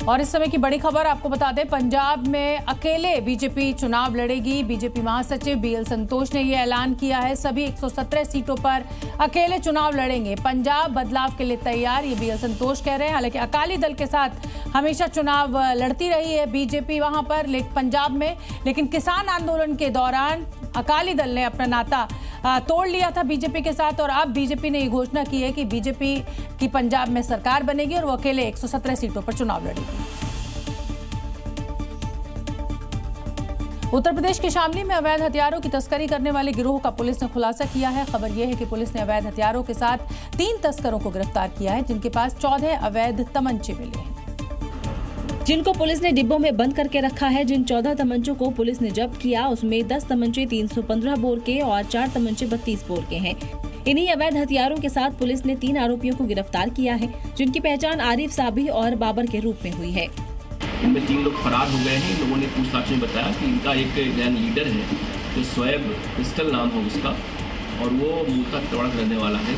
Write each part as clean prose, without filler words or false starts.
और इस समय की बड़ी खबर आपको बता दें, पंजाब में अकेले बीजेपी चुनाव लड़ेगी। बीजेपी महासचिव बीएल संतोष ने यह ऐलान किया है। सभी 117 सीटों पर अकेले चुनाव लड़ेंगे। पंजाब बदलाव के लिए तैयार, ये बीएल संतोष कह रहे हैं। हालांकि अकाली दल के साथ हमेशा चुनाव लड़ती रही है बीजेपी वहां पर पंजाब में, लेकिन किसान आंदोलन के दौरान अकाली दल ने अपना नाता तोड़ लिया था बीजेपी के साथ और अब बीजेपी ने ये घोषणा की है कि बीजेपी की पंजाब में सरकार बनेगी और वो अकेले 117 सीटों पर चुनाव लड़ेगी। उत्तर प्रदेश के शामली में अवैध हथियारों की तस्करी करने वाले गिरोह का पुलिस ने खुलासा किया है। खबर यह है कि पुलिस ने अवैध हथियारों के साथ 3 तस्करों को गिरफ्तार किया है, जिनके पास 14 अवैध तमंचे मिले हैं, जिनको पुलिस ने डिब्बों में बंद करके रखा है। जिन 14 तमंचों को पुलिस ने जब्त किया उसमें 10 तमंचे 315 बोर के और 4 तमंचे 32 बोर के हैं। इन्हीं अवैध हथियारों के साथ पुलिस ने 3 आरोपियों को गिरफ्तार किया है, जिनकी पहचान आरिफ, साबी और बाबर के रूप में हुई है। इनमें 3 लोग फरार हो गए हैं। इन लोगों ने पूछताछ में बताया कि इनका एक गैंग लीडर है जो शोएब पिस्टल नाम है उसका, और वो मूलतः तड़क रहने वाला है।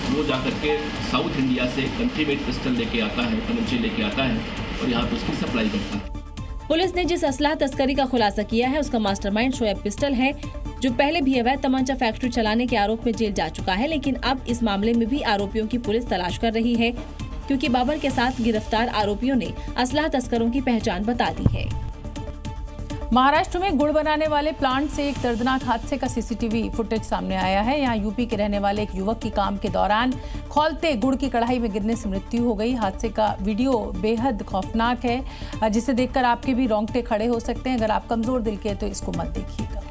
वो जाकर के साउथ इंडिया से कंट्रीमेड पिस्टल लेके आता है, तमंचे लेके आता है और यहाँ पे उसकी सप्लाई करता है। पुलिस ने जिस असलाह तस्करी का खुलासा किया है उसका मास्टरमाइंड शोएब पिस्टल है, जो पहले भी अवैध तमंचा फैक्ट्री चलाने के आरोप में जेल जा चुका है। लेकिन अब इस मामले में भी आरोपियों की पुलिस तलाश कर रही है, क्योंकि बाबर के साथ गिरफ्तार आरोपियों ने असलाह तस्करों की पहचान बता दी है। महाराष्ट्र में गुड़ बनाने वाले प्लांट से एक दर्दनाक हादसे का सीसीटीवी फुटेज सामने आया है। यहाँ यूपी के रहने वाले एक युवक की काम के दौरान खौलते गुड़ की कढ़ाई में गिरने से मृत्यु हो गई। हादसे का वीडियो बेहद खौफनाक है, जिसे देखकर आपके भी रोंगटे खड़े हो सकते हैं। अगर आप कमजोर दिल के हैं तो इसको मत देखिएगा।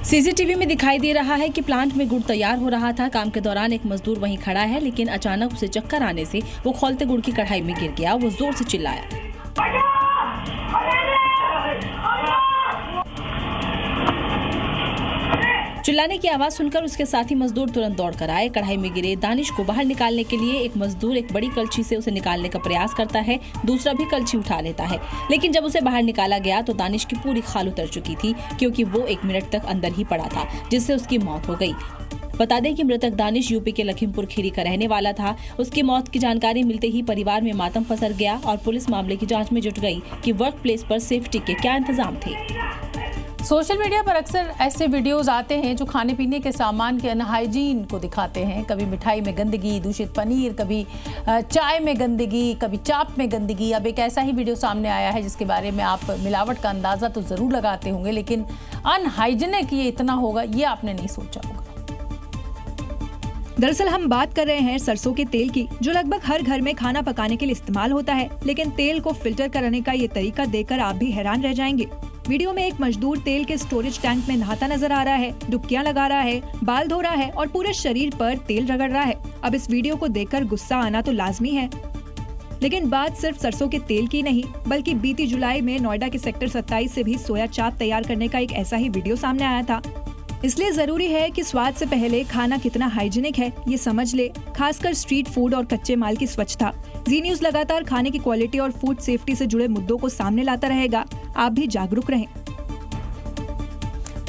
सीसीटीवी में दिखाई दे रहा है कि प्लांट में गुड़ तैयार हो रहा था। काम के दौरान एक मजदूर वहीं खड़ा है, लेकिन अचानक उसे चक्कर आने से वो खौलते गुड़ की कढ़ाई में गिर गया। वो जोर से चिल्लाया। चिल्लाने की आवाज सुनकर उसके साथी मजदूर तुरंत दौड़कर आए। कढ़ाई में गिरे दानिश को बाहर निकालने के लिए एक मजदूर एक बड़ी कलछी से उसे निकालने का प्रयास करता है, दूसरा भी कलछी उठा लेता है। लेकिन जब उसे बाहर निकाला गया तो दानिश की पूरी खाल उतर चुकी थी, क्योंकि वो 1 मिनट तक अंदर ही पड़ा था, जिससे उसकी मौत हो गई। बता दें कि मृतक दानिश यूपी के लखीमपुर खीरी का रहने वाला था। उसकी मौत की जानकारी मिलते ही परिवार में मातम पसर गया और पुलिस मामले की जांच में जुट गई कि वर्क प्लेस पर सेफ्टी के क्या इंतजाम थे। सोशल मीडिया पर अक्सर ऐसे वीडियोस आते हैं जो खाने पीने के सामान के अनहाइजीन को दिखाते हैं। कभी मिठाई में गंदगी, दूषित पनीर, कभी चाय में गंदगी, कभी चाप में गंदगी। अब एक ऐसा ही वीडियो सामने आया है जिसके बारे में आप मिलावट का अंदाजा तो जरूर लगाते होंगे, लेकिन अनहाइजीनिक ये इतना होगा ये आपने नहीं सोचा होगा। दरअसल हम बात कर रहे हैं सरसों के तेल की, जो लगभग हर घर में खाना पकाने के लिए इस्तेमाल होता है। लेकिन तेल को फिल्टर करने का ये तरीका देखकर आप भी हैरान रह जाएंगे। वीडियो में एक मजदूर तेल के स्टोरेज टैंक में नहाता नजर आ रहा है, डुबकियां लगा रहा है, बाल धो रहा है और पूरे शरीर पर तेल रगड़ रहा है। अब इस वीडियो को देखकर गुस्सा आना तो लाजमी है, लेकिन बात सिर्फ सरसों के तेल की नहीं, बल्कि बीती जुलाई में नोएडा के सेक्टर 27 से भी सोया चाप तैयार करने का एक ऐसा ही वीडियो सामने आया था। इसलिए जरूरी है कि स्वाद से पहले खाना कितना हाइजीनिक है ये समझ ले, खासकर स्ट्रीट फूड और कच्चे माल की स्वच्छता। जी न्यूज़ लगातार खाने की क्वालिटी और फूड सेफ्टी से जुड़े मुद्दों को सामने लाता रहेगा। आप भी जागरूक रहें।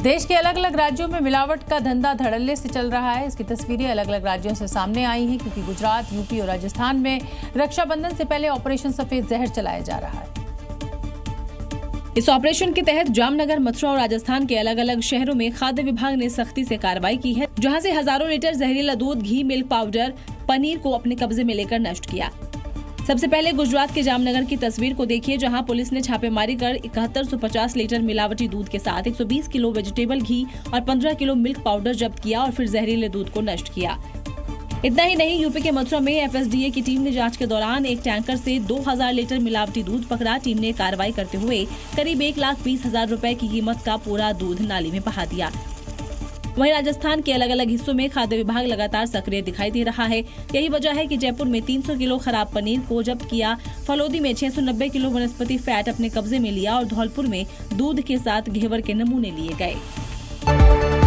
देश के अलग अलग राज्यों में मिलावट का धंधा धड़ल्ले से चल रहा है। इसकी तस्वीरें अलग अलग राज्यों से सामने आई हैं, क्योंकि गुजरात, यूपी और राजस्थान में रक्षाबंधन से पहले ऑपरेशन सफेद जहर चलाया जा रहा है। इस ऑपरेशन के तहत जामनगर, मथुरा और राजस्थान के अलग अलग शहरों में खाद्य विभाग ने सख्ती से कार्रवाई की है, जहां से हजारों लीटर जहरीला दूध, घी, मिल्क पाउडर, पनीर को अपने कब्जे में लेकर नष्ट किया। सबसे पहले गुजरात के जामनगर की तस्वीर को देखिए, जहां पुलिस ने छापेमारी कर 7150 लीटर मिलावटी दूध के साथ 120 किलो वेजिटेबल घी और 15 किलो मिल्क पाउडर जब्त किया और फिर जहरीले दूध को नष्ट किया। इतना ही नहीं, यूपी के मथुरा में एफएसडीए की टीम ने जांच के दौरान एक टैंकर से 2000 लीटर मिलावटी दूध पकड़ा। टीम ने कार्रवाई करते हुए करीब 1,20,000 रुपए की कीमत का पूरा दूध नाली में बहा दिया। वहीं राजस्थान के अलग अलग हिस्सों में खाद्य विभाग लगातार सक्रिय दिखाई दे रहा है। यही वजह है कि जयपुर में 300 किलो खराब पनीर को जब्त किया, फलोदी में 690 किलो वनस्पति फैट अपने कब्जे में लिया और धौलपुर में दूध के साथ घेवर के नमूने लिए गए।